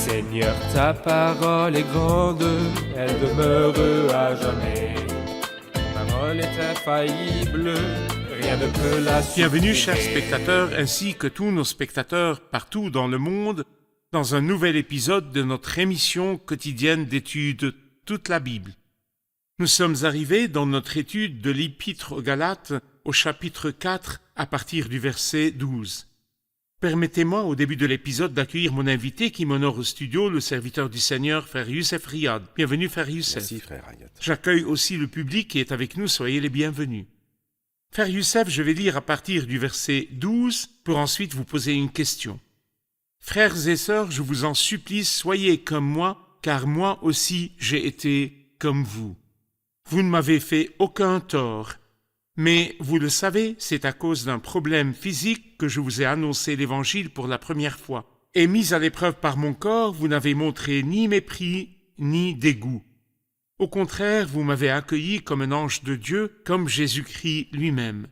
Seigneur, ta parole est grande, elle demeure à jamais. Ta parole est infaillible, rien ne peut la supprimer. Bienvenue, chers spectateurs, ainsi que tous nos spectateurs partout dans le monde, dans un nouvel épisode de notre émission quotidienne d'études Toute la Bible. Nous sommes arrivés dans notre étude de l'Épître aux Galates au chapitre 4 à partir du verset 12. Permettez-moi au début de l'épisode d'accueillir mon invité qui m'honore au studio, le serviteur du Seigneur, frère Youssef Riyad. Bienvenue, frère Youssef. Merci, frère Hayat. J'accueille aussi le public qui est avec nous, soyez les bienvenus. Frère Youssef, je vais lire à partir du verset 12 pour ensuite vous poser une question. Frères et sœurs, je vous en supplie, soyez comme moi, car moi aussi j'ai été comme vous. Vous ne m'avez fait aucun tort. Mais, vous le savez, c'est à cause d'un problème physique que je vous ai annoncé l'Évangile pour la première fois. Et mis à l'épreuve par mon corps, vous n'avez montré ni mépris, ni dégoût. Au contraire, vous m'avez accueilli comme un ange de Dieu, comme Jésus-Christ lui-même.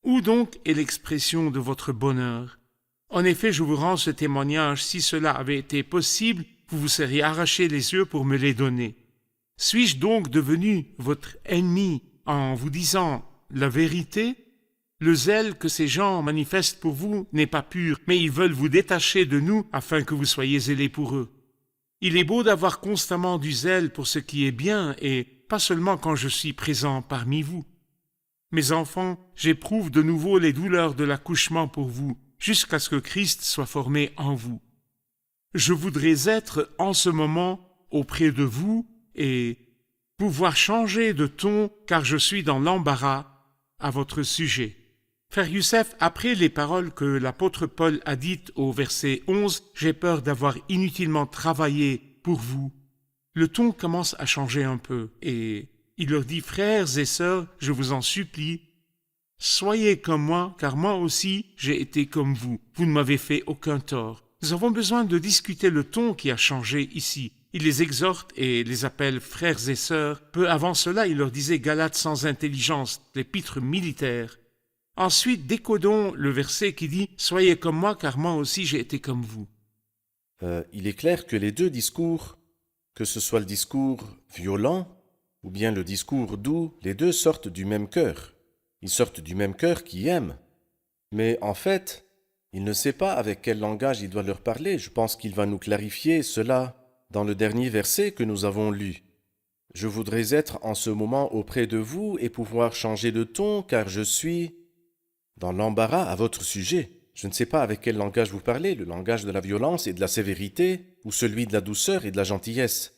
Où donc est l'expression de votre bonheur? En effet, je vous rends ce témoignage, si cela avait été possible, vous vous seriez arraché les yeux pour me les donner. Suis-je donc devenu votre ennemi en vous disant la vérité? Le zèle que ces gens manifestent pour vous n'est pas pur, mais ils veulent vous détacher de nous afin que vous soyez zélés pour eux. Il est beau d'avoir constamment du zèle pour ce qui est bien et pas seulement quand je suis présent parmi vous. Mes enfants, j'éprouve de nouveau les douleurs de l'accouchement pour vous, jusqu'à ce que Christ soit formé en vous. Je voudrais être en ce moment auprès de vous et pouvoir changer de ton car je suis dans l'embarras à votre sujet. Frère Youssef, après les paroles que l'apôtre Paul a dites au verset 11, j'ai peur d'avoir inutilement travaillé pour vous. Le ton commence à changer un peu et il leur dit, frères et sœurs, je vous en supplie, soyez comme moi, car moi aussi j'ai été comme vous. Vous ne m'avez fait aucun tort. Nous avons besoin de discuter le ton qui a changé ici. Il les exhorte et les appelle frères et sœurs. Peu avant cela, il leur disait Galates sans intelligence, l'épître militaire. Ensuite, décodons le verset qui dit « Soyez comme moi, car moi aussi j'ai été comme vous ». Il est clair que les deux discours, que ce soit le discours violent ou bien le discours doux, les deux sortent du même cœur. Ils sortent du même cœur qui aime. Mais en fait, il ne sait pas avec quel langage il doit leur parler. Je pense qu'il va nous clarifier cela dans le dernier verset que nous avons lu. « Je voudrais être en ce moment auprès de vous et pouvoir changer de ton, car je suis dans l'embarras à votre sujet. » Je ne sais pas avec quel langage vous parlez, le langage de la violence et de la sévérité, ou celui de la douceur et de la gentillesse.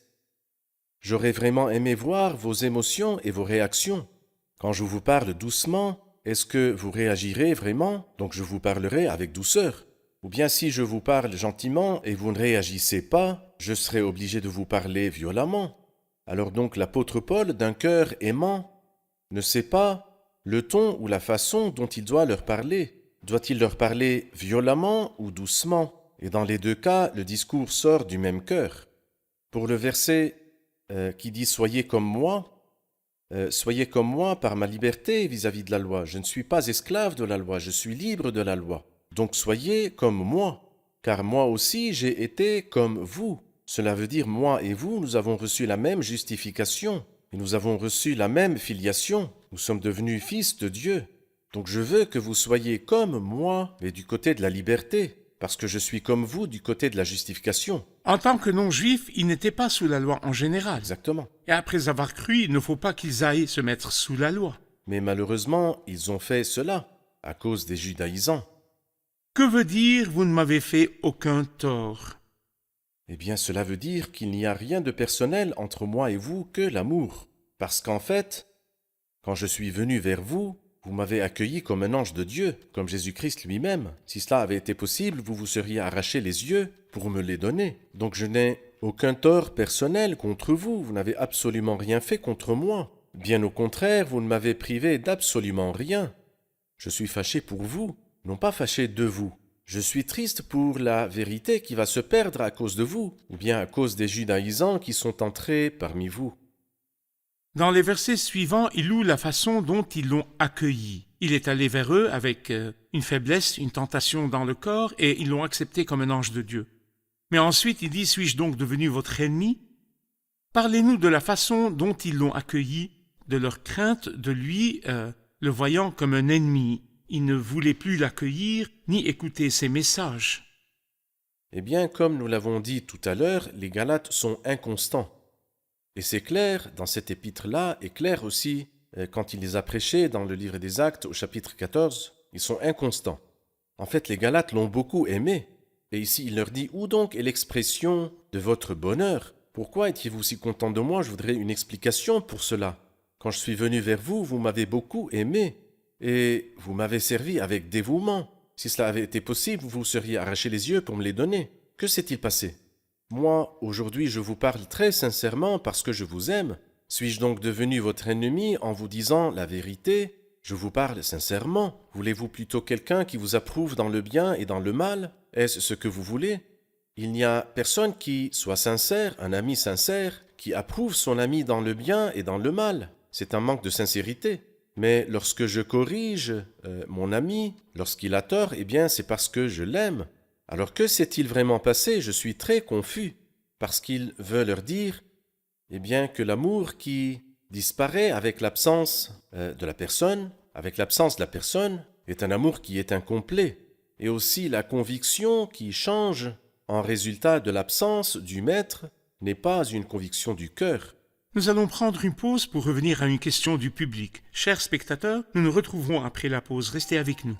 J'aurais vraiment aimé voir vos émotions et vos réactions. Quand je vous parle doucement, est-ce que vous réagirez vraiment? Donc je vous parlerai avec douceur. Ou bien si je vous parle gentiment et vous ne réagissez pas, je serai obligé de vous parler violemment. Alors donc l'apôtre Paul, d'un cœur aimant, ne sait pas le ton ou la façon dont il doit leur parler. Doit-il leur parler violemment ou doucement? Et dans les deux cas, le discours sort du même cœur. Pour le verset qui dit « Soyez comme moi », soyez comme moi par ma liberté vis-à-vis de la loi. Je ne suis pas esclave de la loi, je suis libre de la loi. Donc soyez comme moi, car moi aussi j'ai été comme vous. Cela veut dire moi et vous, nous avons reçu la même justification et nous avons reçu la même filiation. Nous sommes devenus fils de Dieu. Donc je veux que vous soyez comme moi, mais du côté de la liberté, parce que je suis comme vous du côté de la justification. En tant que non-juifs, ils n'étaient pas sous la loi en général. Exactement. Et après avoir cru, il ne faut pas qu'ils aillent se mettre sous la loi. Mais malheureusement, ils ont fait cela à cause des judaïsants. Que veut dire « vous ne m'avez fait aucun tort » ? Eh bien, cela veut dire qu'il n'y a rien de personnel entre moi et vous que l'amour. Parce qu'en fait, quand je suis venu vers vous, vous m'avez accueilli comme un ange de Dieu, comme Jésus-Christ lui-même. Si cela avait été possible, vous vous seriez arraché les yeux pour me les donner. Donc je n'ai aucun tort personnel contre vous. Vous n'avez absolument rien fait contre moi. Bien au contraire, vous ne m'avez privé d'absolument rien. Je suis fâché pour vous, non pas fâché de vous. Je suis triste pour la vérité qui va se perdre à cause de vous, ou bien à cause des judaïsants qui sont entrés parmi vous. Dans les versets suivants, il loue la façon dont ils l'ont accueilli. Il est allé vers eux avec une faiblesse, une tentation dans le corps, et ils l'ont accepté comme un ange de Dieu. Mais ensuite, il dit, suis-je donc devenu votre ennemi? Parlez-nous de la façon dont ils l'ont accueilli, de leur crainte de lui, le voyant comme un ennemi. Ils ne voulaient plus l'accueillir, ni écouter ses messages. Eh bien, comme nous l'avons dit tout à l'heure, les Galates sont inconstants. Et c'est clair dans cet épître-là, et clair aussi quand il les a prêchés dans le livre des Actes au chapitre 14, ils sont inconstants. En fait, les Galates l'ont beaucoup aimé. Et ici, il leur dit, où donc est l'expression de votre bonheur? Pourquoi étiez-vous si contents de moi? Je voudrais une explication pour cela. Quand je suis venu vers vous, vous m'avez beaucoup aimé, et vous m'avez servi avec dévouement. Si cela avait été possible, vous vous seriez arraché les yeux pour me les donner. Que s'est-il passé? Moi, aujourd'hui, je vous parle très sincèrement parce que je vous aime. Suis-je donc devenu votre ennemi en vous disant la vérité? Je vous parle sincèrement. Voulez-vous plutôt quelqu'un qui vous approuve dans le bien et dans le mal? Est-ce ce que vous voulez? Il n'y a personne qui soit sincère, un ami sincère, qui approuve son ami dans le bien et dans le mal. C'est un manque de sincérité. Mais lorsque je corrige mon ami, lorsqu'il a tort, eh bien c'est parce que je l'aime. Alors que s'est-il vraiment passé? Je suis très confus, parce qu'il veut leur dire, eh bien que l'amour qui disparaît avec l'absence de la personne, avec l'absence de la personne, est un amour qui est incomplet. Et aussi la conviction qui change en résultat de l'absence du maître n'est pas une conviction du cœur. Nous allons prendre une pause pour revenir à une question du public. Chers spectateurs, nous nous retrouverons après la pause. Restez avec nous.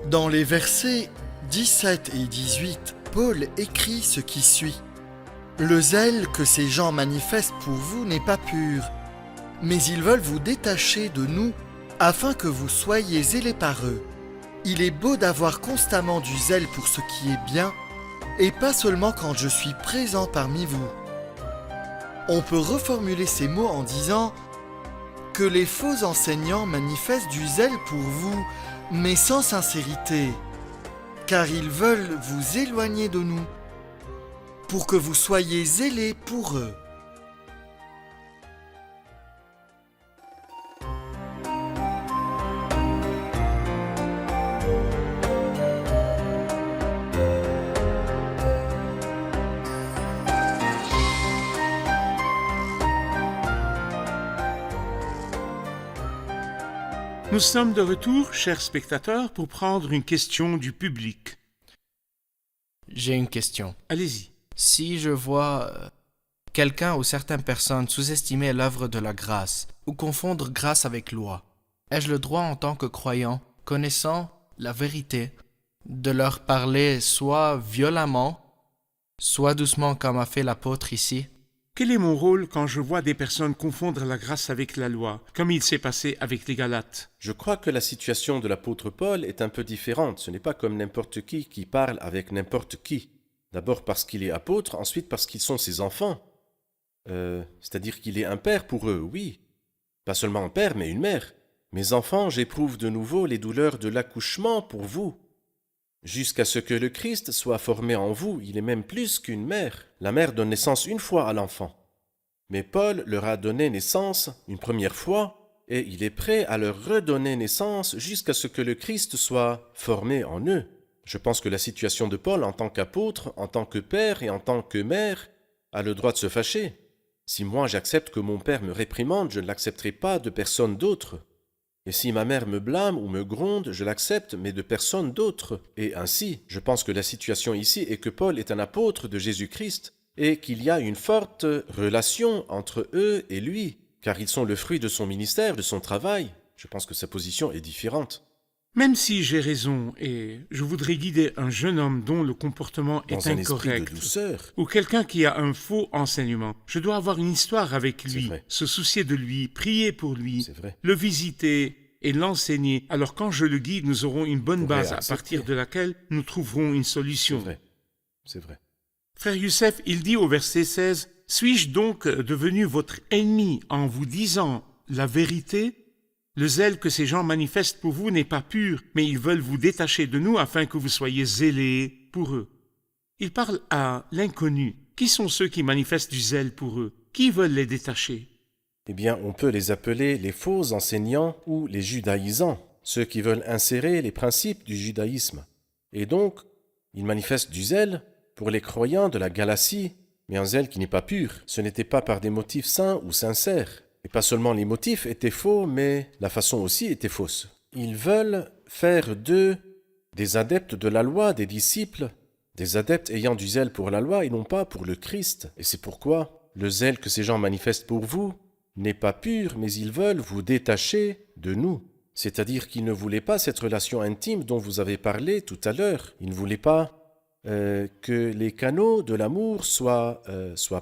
Dans les versets 17 et 18, Paul écrit ce qui suit. « Le zèle que ces gens manifestent pour vous n'est pas pur, mais ils veulent vous détacher de nous afin que vous soyez zélés par eux. Il est beau d'avoir constamment du zèle pour ce qui est bien, et pas seulement quand je suis présent parmi vous. » On peut reformuler ces mots en disant que les faux enseignants manifestent du zèle pour vous, mais sans sincérité, car ils veulent vous éloigner de nous, pour que vous soyez zélés pour eux. Nous sommes de retour, chers spectateurs, pour prendre une question du public. J'ai une question. Allez-y. Si je vois quelqu'un ou certaines personnes sous-estimer l'œuvre de la grâce ou confondre grâce avec loi, ai-je le droit en tant que croyant, connaissant la vérité, de leur parler soit violemment, soit doucement comme a fait l'apôtre ici? Quel est mon rôle quand je vois des personnes confondre la grâce avec la loi, comme il s'est passé avec les Galates? Je crois que la situation de l'apôtre Paul est un peu différente. Ce n'est pas comme n'importe qui parle avec n'importe qui. D'abord parce qu'il est apôtre, ensuite parce qu'ils sont ses enfants. C'est-à-dire qu'il est un père pour eux, oui. Pas seulement un père, mais une mère. Mes enfants, j'éprouve de nouveau les douleurs de l'accouchement pour vous. Jusqu'à ce que le Christ soit formé en vous, il est même plus qu'une mère. La mère donne naissance une fois à l'enfant. Mais Paul leur a donné naissance une première fois, et il est prêt à leur redonner naissance jusqu'à ce que le Christ soit formé en eux. Je pense que la situation de Paul en tant qu'apôtre, en tant que père et en tant que mère a le droit de se fâcher. Si moi j'accepte que mon père me réprimande, je ne l'accepterai pas de personne d'autre. Et si ma mère me blâme ou me gronde, je l'accepte, mais de personne d'autre. Et ainsi, je pense que la situation ici est que Paul est un apôtre de Jésus-Christ et qu'il y a une forte relation entre eux et lui, car ils sont le fruit de son ministère, de son travail. Je pense que sa position est différente. Même si j'ai raison et je voudrais guider un jeune homme dont le comportement Dans est un esprit incorrect, de douceur. ou quelqu'un qui a un faux enseignement, je dois avoir une histoire avec C'est lui, vrai. se soucier de lui, prier pour lui, C'est vrai. le visiter et l'enseigner. Alors quand je le guide, nous aurons une bonne Pourrait base à accepter. partir de laquelle nous trouverons une C'est solution. vrai. C'est vrai. Frère Youssef, il dit au verset 16, « Suis-je donc devenu votre ennemi en vous disant la vérité ? Le zèle que ces gens manifestent pour vous n'est pas pur, mais ils veulent vous détacher de nous afin que vous soyez zélés pour eux. » Il parle à l'inconnu. Qui sont ceux qui manifestent du zèle pour eux? Qui veulent les détacher? Eh bien, on peut les appeler les faux enseignants ou les judaïsants, ceux qui veulent insérer les principes du judaïsme. Et donc, il manifeste du zèle pour les croyants de la Galatie, mais un zèle qui n'est pas pur. Ce n'était pas par des motifs saints ou sincères. Et pas seulement les motifs étaient faux, mais la façon aussi était fausse. Ils veulent faire d'eux des adeptes de la loi, des disciples, des adeptes ayant du zèle pour la loi et non pas pour le Christ. Et c'est pourquoi le zèle que ces gens manifestent pour vous n'est pas pur, mais ils veulent vous détacher de nous. C'est-à-dire qu'ils ne voulaient pas cette relation intime dont vous avez parlé tout à l'heure. Ils ne voulaient pas que les canaux de l'amour soient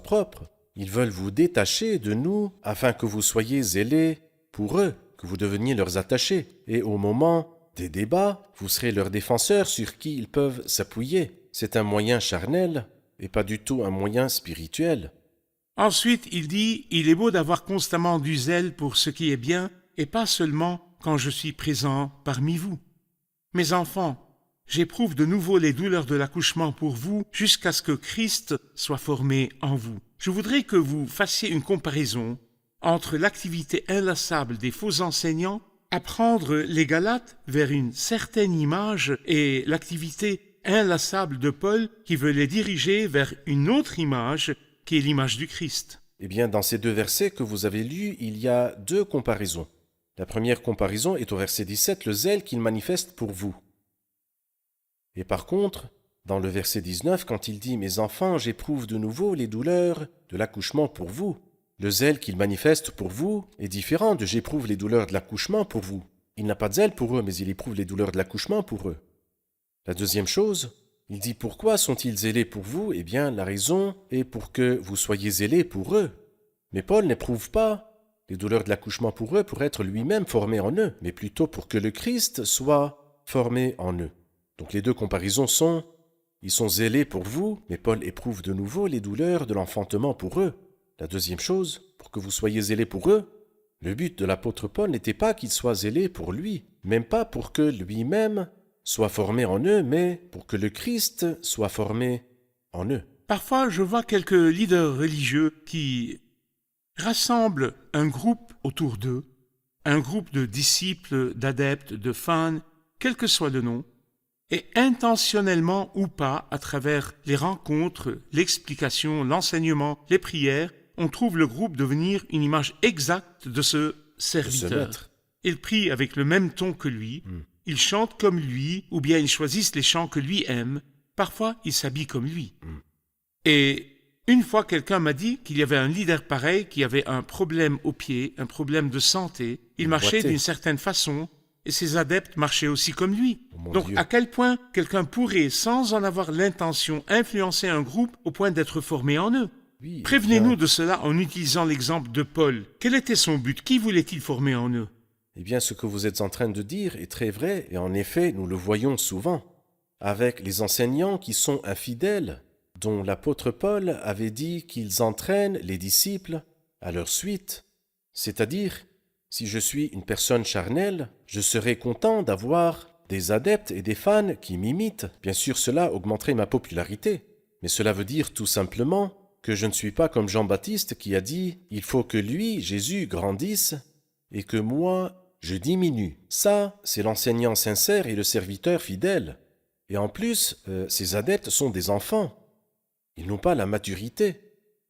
propres. Ils veulent vous détacher de nous afin que vous soyez zélés pour eux, que vous deveniez leurs attachés. Et au moment des débats, vous serez leurs défenseurs sur qui ils peuvent s'appuyer. C'est un moyen charnel et pas du tout un moyen spirituel. Ensuite, il dit « Il est beau d'avoir constamment du zèle pour ce qui est bien, et pas seulement quand je suis présent parmi vous. Mes enfants, j'éprouve de nouveau les douleurs de l'accouchement pour vous jusqu'à ce que Christ soit formé en vous. Je voudrais que vous fassiez une comparaison entre l'activité inlassable des faux enseignants à prendre les Galates vers une certaine image et l'activité inlassable de Paul qui veut les diriger vers une autre image qui est l'image du Christ. Eh bien, dans ces deux versets que vous avez lus, il y a deux comparaisons. La première comparaison est au verset 17, le zèle qu'il manifeste pour vous. Et par contre, dans le verset 19, quand il dit « Mes enfants, j'éprouve de nouveau les douleurs de l'accouchement pour vous », le zèle qu'il manifeste pour vous est différent de « J'éprouve les douleurs de l'accouchement pour vous ». Il n'a pas de zèle pour eux, mais il éprouve les douleurs de l'accouchement pour eux. La deuxième chose, il dit « Pourquoi sont-ils zélés pour vous ?» Eh bien, la raison est pour que vous soyez zélés pour eux. Mais Paul n'éprouve pas les douleurs de l'accouchement pour eux pour être lui-même formé en eux, mais plutôt pour que le Christ soit formé en eux. Donc les deux comparaisons sont, ils sont zélés pour vous, mais Paul éprouve de nouveau les douleurs de l'enfantement pour eux. La deuxième chose, pour que vous soyez zélés pour eux, le but de l'apôtre Paul n'était pas qu'il soit zélé pour lui, même pas pour que lui-même soit formé en eux, mais pour que le Christ soit formé en eux. Parfois, je vois quelques leaders religieux qui rassemblent un groupe autour d'eux, un groupe de disciples, d'adeptes, de fans, quel que soit le nom, et intentionnellement ou pas, à travers les rencontres, l'explication, l'enseignement, les prières, on trouve le groupe devenir une image exacte de ce serviteur. Ils prient avec le même ton que lui, ils chantent comme lui, ou bien ils choisissent les chants que lui aime, parfois ils s'habillent comme lui. Et une fois, quelqu'un m'a dit qu'il y avait un leader pareil qui avait un problème au pied, un problème de santé. Il marchait d'une certaine façon et ses adeptes marchaient aussi comme lui. Donc, à quel point quelqu'un pourrait, sans en avoir l'intention, influencer un groupe au point d'être formé en eux? Oui, Prévenez-nous de cela en utilisant l'exemple de Paul. Quel était son but? Qui voulait-il former en eux? Eh bien, ce que vous êtes en train de dire est très vrai, et en effet, nous le voyons souvent, avec les enseignants qui sont infidèles, dont l'apôtre Paul avait dit qu'ils entraînent les disciples à leur suite. C'est-à-dire, si je suis une personne charnelle, je serai content d'avoir des adeptes et des fans qui m'imitent. Bien sûr, cela augmenterait ma popularité, mais cela veut dire tout simplement que je ne suis pas comme Jean-Baptiste qui a dit « Il faut que lui, Jésus, grandisse et que moi, je diminue ». Ça, c'est l'enseignant sincère et le serviteur fidèle. Et en plus, ces adeptes sont des enfants. Ils n'ont pas la maturité,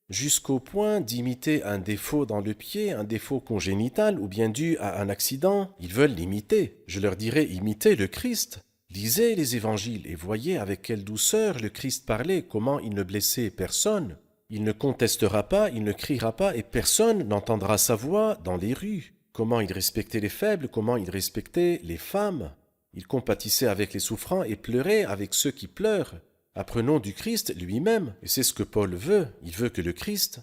jusqu'au point d'imiter un défaut dans le pied, un défaut congénital ou bien dû à un accident. Ils veulent l'imiter. Je leur dirais, imitez le Christ. Lisez les évangiles et voyez avec quelle douceur le Christ parlait, comment il ne blessait personne. Il ne contestera pas, il ne criera pas et personne n'entendra sa voix dans les rues. Comment il respectait les faibles, comment il respectait les femmes. Il compatissait avec les souffrants et pleurait avec ceux qui pleurent. Apprenons du Christ lui-même, et c'est ce que Paul veut. Il veut que le Christ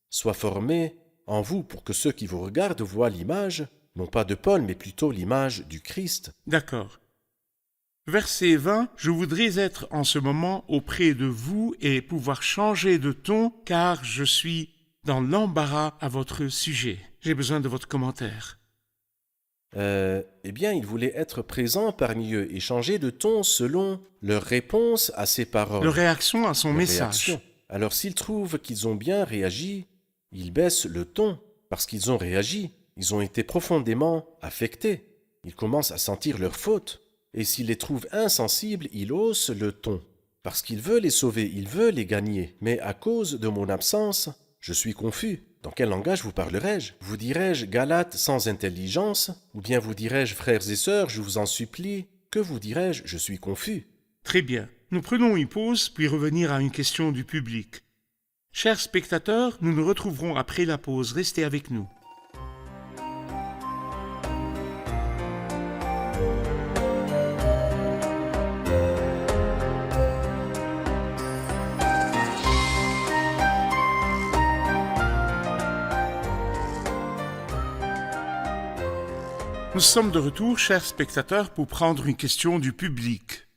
soit formé en vous pour que ceux qui vous regardent voient l'image, non pas de Paul, mais plutôt l'image du Christ. D'accord. Verset 20, je voudrais être en ce moment auprès de vous et pouvoir changer de ton, car je suis dans l'embarras à votre sujet. J'ai besoin de votre commentaire. Eh bien, il voulait être présent parmi eux et changer de ton selon leur réponse à ses paroles. Leur réaction à son message. Réaction. Alors, s'ils trouvent qu'ils ont bien réagi, ils baissent le ton parce qu'ils ont réagi. Ils ont été profondément affectés. Ils commencent à sentir leur faute. et s'il les trouve insensibles, il hausse le ton. Parce qu'il veut les sauver, il veut les gagner. Mais à cause de mon absence, je suis confus. Dans quel langage vous parlerai-je? Vous dirai-je Galates sans intelligence? Ou bien vous dirai-je frères et sœurs, je vous en supplie? Que vous dirai-je? Je suis confus. Très bien. Nous prenons une pause, puis revenir à une question du public. Chers spectateurs, nous nous retrouverons après la pause. Restez avec nous. Nous sommes de retour, chers spectateurs, pour prendre une question du public.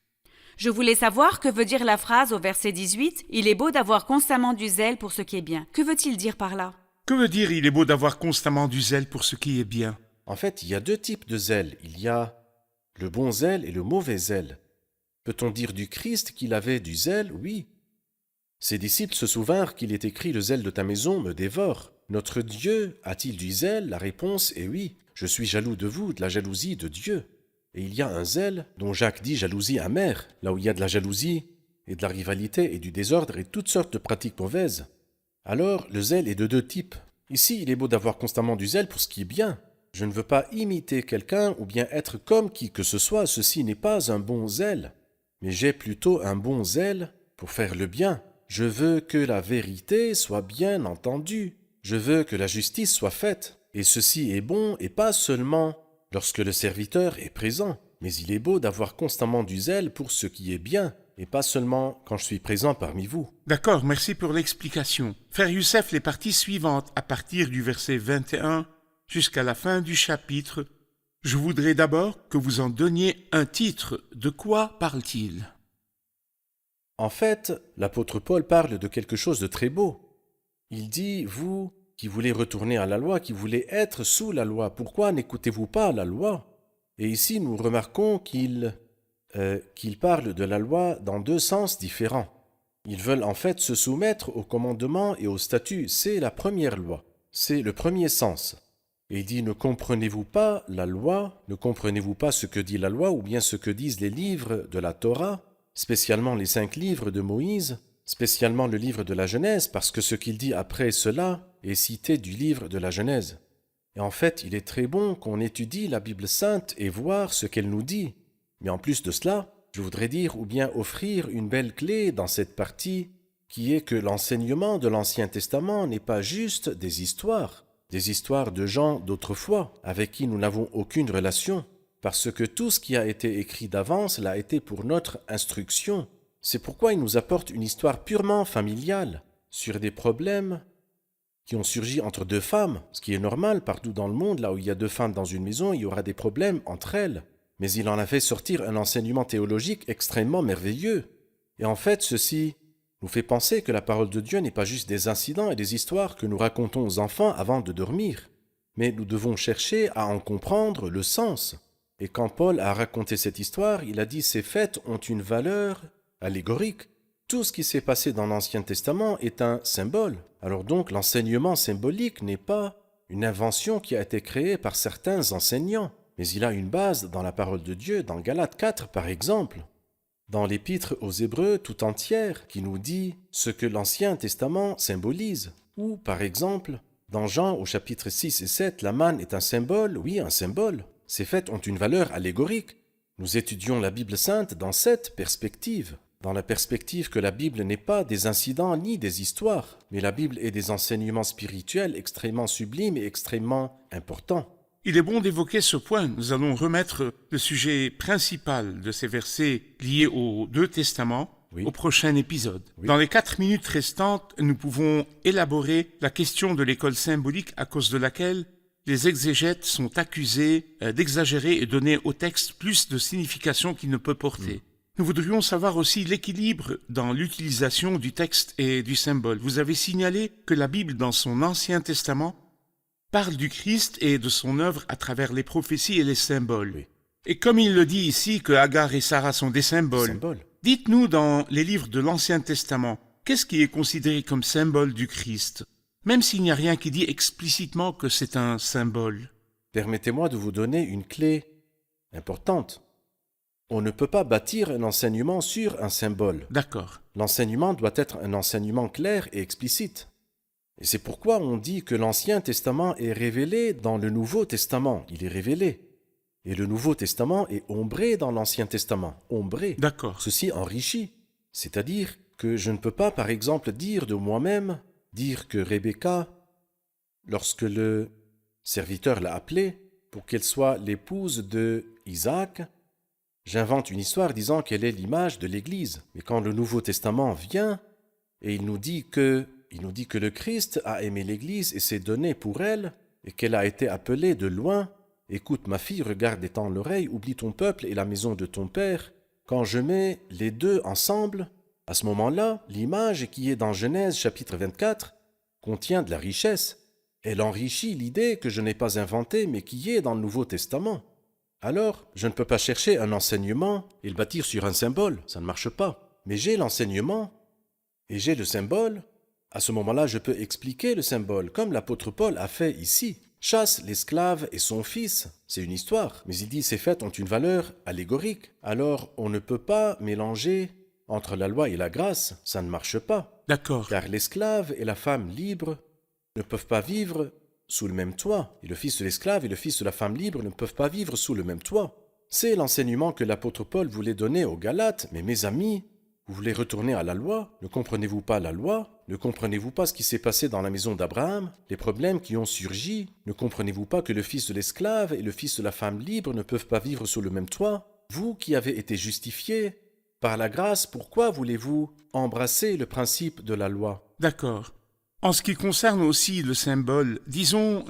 Je voulais savoir que veut dire la phrase au verset 18 « Il est beau d'avoir constamment du zèle pour ce qui est bien ». Que veut-il dire par là? Que veut dire « il est beau d'avoir constamment du zèle pour ce qui est bien » En fait, il y a deux types de zèle. Il y a le bon zèle et le mauvais zèle. Peut-on dire du Christ qu'il avait du zèle? Oui. Ses disciples se souvinrent qu'il est écrit « Le zèle de ta maison me dévore ». Notre Dieu a-t-il du zèle? La réponse est oui. Je suis jaloux de vous, de la jalousie de Dieu. Et il y a un zèle dont Jacques dit jalousie amère, là où il y a de la jalousie et de la rivalité et du désordre et toutes sortes de pratiques mauvaises. Alors, le zèle est de deux types. Ici, il est beau d'avoir constamment du zèle pour ce qui est bien. Je ne veux pas imiter quelqu'un ou bien être comme qui que ce soit, ceci n'est pas un bon zèle. Mais j'ai plutôt un bon zèle pour faire le bien. Je veux que la vérité soit bien entendue. Je veux que la justice soit faite. Et ceci est bon et pas seulement lorsque le serviteur est présent, mais il est beau d'avoir constamment du zèle pour ce qui est bien, et pas seulement quand je suis présent parmi vous. D'accord, merci pour l'explication. Frère Youssef, les parties suivantes, à partir du verset 21 jusqu'à la fin du chapitre, je voudrais d'abord que vous en donniez un titre. De quoi parle-t-il? En fait, l'apôtre Paul parle de quelque chose de très beau. Il dit, vous qui voulez retourner à la loi, qui voulez être sous la loi, pourquoi n'écoutez-vous pas la loi? Et ici, nous remarquons qu'il parle de la loi dans deux sens différents. Ils veulent en fait se soumettre aux commandements et aux statuts. C'est la première loi, c'est le premier sens. Et il dit, ne comprenez-vous pas la loi? Ne comprenez-vous pas ce que dit la loi ou bien ce que disent les livres de la Torah, spécialement les 5 livres de Moïse, spécialement le livre de la Genèse, parce que ce qu'il dit après cela est cité du livre de la Genèse. Et en fait, il est très bon qu'on étudie la Bible sainte et voir ce qu'elle nous dit. Mais en plus de cela, je voudrais dire ou bien offrir une belle clé dans cette partie, qui est que l'enseignement de l'Ancien Testament n'est pas juste des histoires de gens d'autrefois, avec qui nous n'avons aucune relation, parce que tout ce qui a été écrit d'avance l'a été pour notre instruction. C'est pourquoi il nous apporte une histoire purement familiale, sur des problèmes qui ont surgi entre deux femmes, ce qui est normal partout dans le monde, là où il y a deux femmes dans une maison, il y aura des problèmes entre elles. Mais il en a fait sortir un enseignement théologique extrêmement merveilleux. Et en fait, ceci nous fait penser que la parole de Dieu n'est pas juste des incidents et des histoires que nous racontons aux enfants avant de dormir, mais nous devons chercher à en comprendre le sens. Et quand Paul a raconté cette histoire, il a dit « Ces faits ont une valeur allégorique. Tout ce qui s'est passé dans l'Ancien Testament est un symbole. Alors donc, l'enseignement symbolique n'est pas une invention qui a été créée par certains enseignants, mais il a une base dans la parole de Dieu, dans Galates 4 par exemple, dans l'épître aux Hébreux tout entière, qui nous dit ce que l'Ancien Testament symbolise. Ou par exemple, dans Jean au chapitre 6 et 7, la manne est un symbole, oui, un symbole. Ces faits ont une valeur allégorique. Nous étudions la Bible sainte dans cette perspective. Dans la perspective que la Bible n'est pas des incidents ni des histoires, mais la Bible est des enseignements spirituels extrêmement sublimes et extrêmement importants. Il est bon d'évoquer ce point. Nous allons remettre le sujet principal de ces versets liés aux deux testaments au prochain épisode. Oui. Dans les 4 minutes restantes, nous pouvons élaborer la question de l'école symbolique à cause de laquelle les exégètes sont accusés d'exagérer et donner au texte plus de signification qu'il ne peut porter. Nous voudrions savoir aussi l'équilibre dans l'utilisation du texte et du symbole. Vous avez signalé que la Bible, dans son Ancien Testament, parle du Christ et de son œuvre à travers les prophéties et les symboles. Oui. Et comme il le dit ici que Agar et Sarah sont des symboles, dites-nous dans les livres de l'Ancien Testament, qu'est-ce qui est considéré comme symbole du Christ, même s'il n'y a rien qui dit explicitement que c'est un symbole? Permettez-moi de vous donner une clé importante. On ne peut pas bâtir un enseignement sur un symbole. D'accord. L'enseignement doit être un enseignement clair et explicite. Et c'est pourquoi on dit que l'Ancien Testament est révélé dans le Nouveau Testament. Il est révélé. Et le Nouveau Testament est ombré dans l'Ancien Testament. Ombré. D'accord. Ceci enrichit. C'est-à-dire que je ne peux pas, par exemple, dire de moi-même, dire que Rebecca, lorsque le serviteur l'a appelée pour qu'elle soit l'épouse de Isaac, j'invente une histoire disant qu'elle est l'image de l'Église. Mais quand le Nouveau Testament vient et il nous dit que le Christ a aimé l'Église et s'est donné pour elle, et qu'elle a été appelée de loin, « Écoute ma fille, regarde étends l'oreille, oublie ton peuple et la maison de ton père », quand je mets les deux ensemble, à ce moment-là, l'image qui est dans Genèse chapitre 24 contient de la richesse. Elle enrichit l'idée que je n'ai pas inventée mais qui est dans le Nouveau Testament. Alors, je ne peux pas chercher un enseignement et le bâtir sur un symbole, ça ne marche pas. Mais j'ai l'enseignement et j'ai le symbole. À ce moment-là, je peux expliquer le symbole, comme l'apôtre Paul a fait ici. Chasse l'esclave et son fils, c'est une histoire, mais il dit ces faits ont une valeur allégorique. Alors, on ne peut pas mélanger entre la loi et la grâce, ça ne marche pas. D'accord. Car l'esclave et la femme libre ne peuvent pas vivre sous le même toit. Et le fils de l'esclave et le fils de la femme libre ne peuvent pas vivre sous le même toit. C'est l'enseignement que l'apôtre Paul voulait donner aux Galates. Mais mes amis, vous voulez retourner à la loi? Ne comprenez-vous pas la loi? Ne comprenez-vous pas ce qui s'est passé dans la maison d'Abraham? Les problèmes qui ont surgi? Ne comprenez-vous pas que le fils de l'esclave et le fils de la femme libre ne peuvent pas vivre sous le même toit? Vous qui avez été justifiés par la grâce, pourquoi voulez-vous embrasser le principe de la loi? D'accord. En ce qui concerne aussi le symbole, disons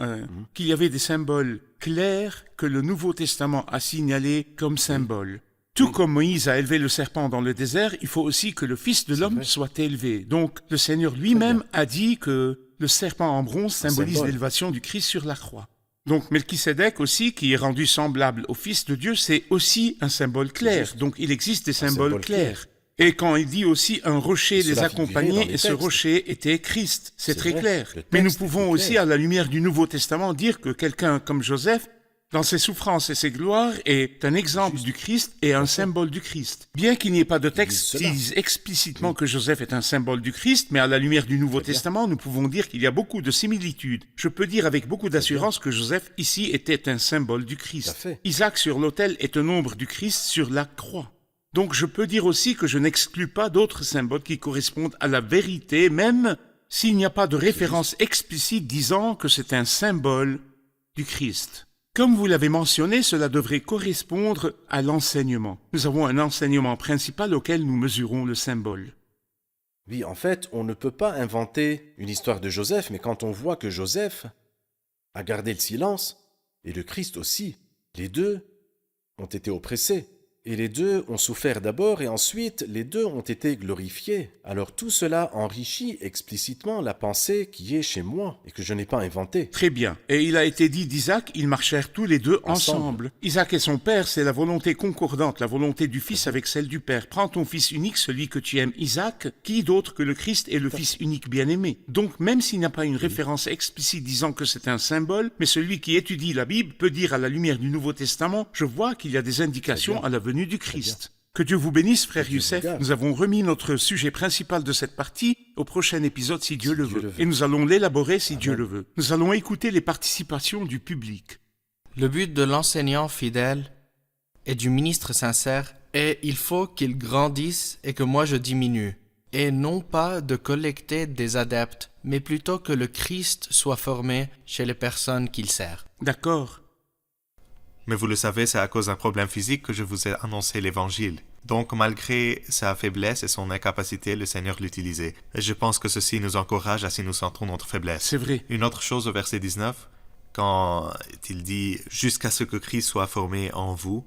qu'il y avait des symboles clairs que le Nouveau Testament a signalés comme symboles. Tout comme Moïse a élevé le serpent dans le désert, il faut aussi que le Fils de l'homme soit élevé. Donc le Seigneur lui-même a dit que le serpent en bronze symbolise l'élévation du Christ sur la croix. Donc Melchisédek aussi, qui est rendu semblable au Fils de Dieu, c'est aussi un symbole clair. Donc il existe des symboles clairs. Et quand il dit aussi un rocher les accompagnait, et ce rocher était Christ, c'est très clair. Mais nous pouvons aussi, à la lumière du Nouveau Testament, dire que quelqu'un comme Joseph, dans ses souffrances et ses gloires, est un exemple du Christ et un symbole du Christ. Bien qu'il n'y ait pas de texte qui dise explicitement que Joseph est un symbole du Christ, mais à la lumière du Nouveau Testament, nous pouvons dire qu'il y a beaucoup de similitudes. Je peux dire avec beaucoup d'assurance que Joseph, ici, était un symbole du Christ. Isaac sur l'autel est un ombre du Christ sur la croix. Donc je peux dire aussi que je n'exclus pas d'autres symboles qui correspondent à la vérité, même s'il n'y a pas de référence explicite disant que c'est un symbole du Christ. Comme vous l'avez mentionné, cela devrait correspondre à l'enseignement. Nous avons un enseignement principal auquel nous mesurons le symbole. Oui, en fait, on ne peut pas inventer une histoire de Joseph, mais quand on voit que Joseph a gardé le silence, et le Christ aussi, les deux ont été oppressés. Et les deux ont souffert d'abord et ensuite les deux ont été glorifiés. Alors tout cela enrichit explicitement la pensée qui est chez moi et que je n'ai pas inventée. Très bien. Et il a été dit d'Isaac, ils marchèrent tous les deux ensemble. Isaac et son père, c'est la volonté concordante, la volonté du fils avec celle du père. Prends ton fils unique, celui que tu aimes, Isaac, qui d'autre que le Christ est le fils unique bien-aimé. Donc même s'il n'y a pas une référence explicite disant que c'est un symbole, mais celui qui étudie la Bible peut dire à la lumière du Nouveau Testament, je vois qu'il y a des indications à la venue du Christ. Que Dieu vous bénisse, frère Youssef. Nous avons remis notre sujet principal de cette partie au prochain épisode si Dieu le veut. Et nous allons l'élaborer si Dieu le veut. Nous allons écouter les participations du public. Le but de l'enseignant fidèle et du ministre sincère est il faut qu'il grandisse et que moi je diminue. Et non pas de collecter des adeptes, mais plutôt que le Christ soit formé chez les personnes qu'il sert. D'accord. Mais vous le savez, c'est à cause d'un problème physique que je vous ai annoncé l'Évangile. Donc, malgré sa faiblesse et son incapacité, le Seigneur l'utilisait. Et je pense que ceci nous encourage à si nous sentons notre faiblesse. C'est vrai. Une autre chose au verset 19, quand il dit « Jusqu'à ce que Christ soit formé en vous »,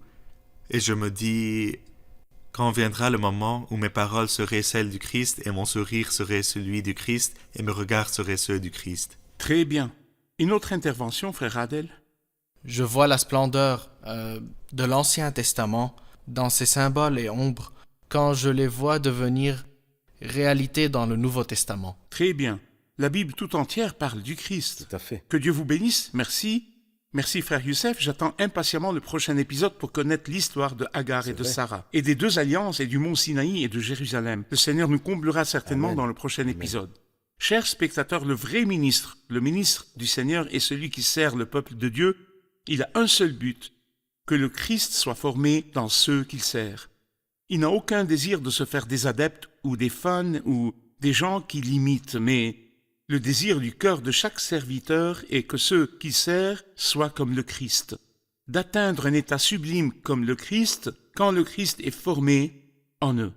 et je me dis « Quand viendra le moment où mes paroles seraient celles du Christ, et mon sourire serait celui du Christ, et mes regards seraient ceux du Christ. » Très bien. Une autre intervention, frère Adel? Je vois la splendeur de l'Ancien Testament dans ses symboles et ombres quand je les vois devenir réalité dans le Nouveau Testament. Très bien. La Bible tout entière parle du Christ. Tout à fait. Que Dieu vous bénisse. Merci. Merci frère Youssef, j'attends impatiemment le prochain épisode pour connaître l'histoire de Agar et de vrai. Sarah, et des deux alliances et du mont Sinaï et de Jérusalem. Le Seigneur nous comblera certainement Amen. dans le prochain Amen. épisode. Chers spectateurs, le vrai ministre, le ministre du Seigneur est celui qui sert le peuple de Dieu. Il a un seul but, que le Christ soit formé dans ceux qu'il sert. Il n'a aucun désir de se faire des adeptes ou des fans ou des gens qui l'imitent, mais le désir du cœur de chaque serviteur est que ceux qu'il sert soient comme le Christ, d'atteindre un état sublime comme le Christ quand le Christ est formé en eux.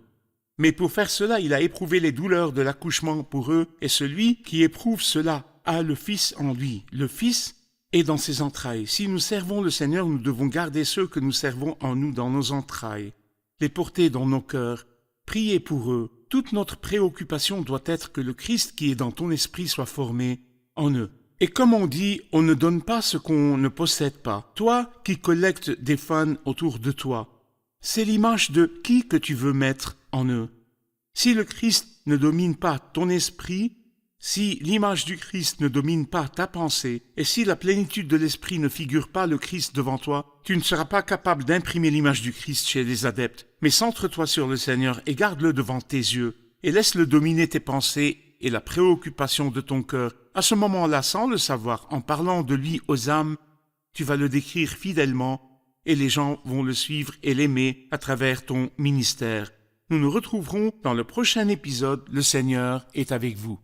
Mais pour faire cela, il a éprouvé les douleurs de l'accouchement pour eux, et celui qui éprouve cela a le Fils en lui. Le Fils est dans ses entrailles. Si nous servons le Seigneur, nous devons garder ceux que nous servons en nous, dans nos entrailles, les porter dans nos cœurs, prier pour eux. Toute notre préoccupation doit être que le Christ qui est dans ton esprit soit formé en eux. Et comme on dit, on ne donne pas ce qu'on ne possède pas. Toi qui collectes des fans autour de toi, c'est l'image de qui que tu veux mettre en eux. Si le Christ ne domine pas ton esprit, si l'image du Christ ne domine pas ta pensée, et si la plénitude de l'esprit ne figure pas le Christ devant toi, tu ne seras pas capable d'imprimer l'image du Christ chez les adeptes. Mais centre-toi sur le Seigneur et garde-le devant tes yeux, et laisse-le dominer tes pensées et la préoccupation de ton cœur. À ce moment-là, sans le savoir, en parlant de lui aux âmes, tu vas le décrire fidèlement, et les gens vont le suivre et l'aimer à travers ton ministère. Nous nous retrouverons dans le prochain épisode. Le Seigneur est avec vous.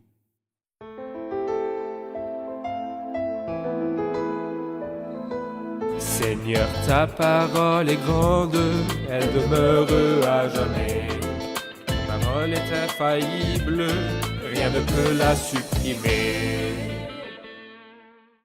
Seigneur, ta parole est grande, elle demeure à jamais. Ta parole est infaillible, rien ne peut la supprimer.